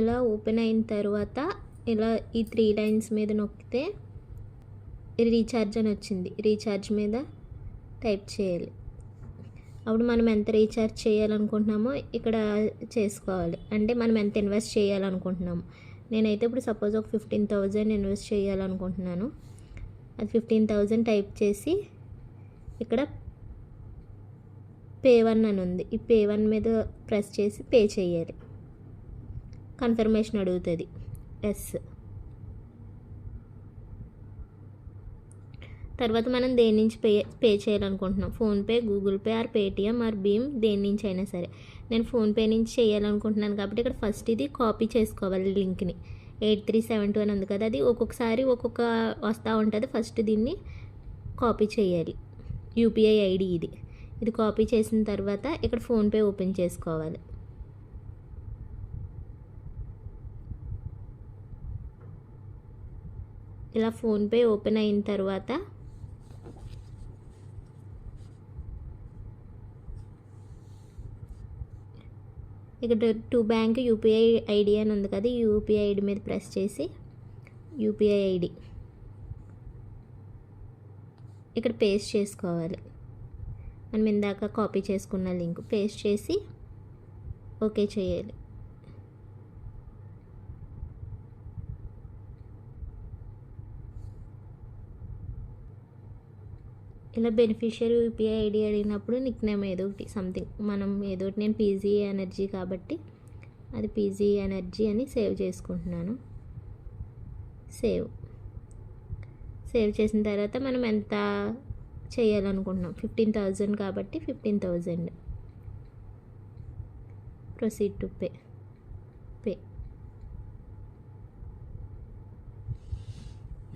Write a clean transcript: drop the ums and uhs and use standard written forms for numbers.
ఇలా ఓపెన్ అయిన తర్వాత ఇలా ఈ 3 లైన్స్ మీద నొక్కితే రీఛార్జ్ అని వచ్చింది. రీఛార్జ్ మీద టైప్ చేయాలి. అప్పుడు మనం ఎంత రీఛార్జ్ చేయాలనుకుంటున్నామో ఇక్కడ చేసుకోవాలి. అంటే మనం ఎంత ఇన్వెస్ట్ చేయాలనుకుంటున్నాము. నేనైతే ఇప్పుడు సపోజ్ ఒక 15,000 ఇన్వెస్ట్ చేయాలనుకుంటున్నాను. అది 15,000 టైప్ చేసి ఇక్కడ పే 1 అని ఉంది. ఈ పే 1 మీద ప్రెస్ చేసి పే చేయాలి. కన్ఫర్మేషన్ అడుగుతుంది. ఎస్. తర్వాత మనం దేని నుంచి పే చేయాలనుకుంటున్నాం. PhonePe, Google Pay or Paytm or భీమ్, దేని నుంచి అయినా సరే. నేను ఫోన్పే నుంచి చేయాలనుకుంటున్నాను కాబట్టి ఇక్కడ ఫస్ట్ ఇది కాపీ చేసుకోవాలి లింక్ని. 8372 అని ఉంది కదా, అది ఒక్కొక్కసారి ఒక్కొక్క వస్తూ ఉంటుంది. ఫస్ట్ దీన్ని కాపీ చేయాలి. యూపీఐ ఐడి ఇది కాపీ చేసిన తర్వాత ఇక్కడ ఫోన్పే ఓపెన్ చేసుకోవాలి. ఇలా ఫోన్పే ఓపెన్ అయిన తర్వాత ఇక్కడ టు బ్యాంక్ యూపీఐ ఐడి అని ఉంది కదా, ఈ యూపీఐ ఐడి మీద ప్రెస్ చేసి యూపీఐ ఐడి ఇక్కడ పేస్ట్ చేసుకోవాలి. మనం ఇందాక కాపీ చేసుకున్న లింక్ పేస్ట్ చేసి ఓకే చేయాలి. ఇలా బెనిఫిషియరీ యూపీఐ ఐడి అడిగినప్పుడు నిక్ నేమ్ ఏదో ఒకటి సంథింగ్ మనం ఏదో ఒకటి, నేను పీజీ ఎనర్జీ కాబట్టి అది పీజీ ఎనర్జీ అని సేవ్ చేసుకుంటున్నాను. సేవ్ చేసిన తర్వాత మనం ఎంత చేయాలనుకుంటున్నాం. 15,000 కాబట్టి 15,000. Proceed to pay.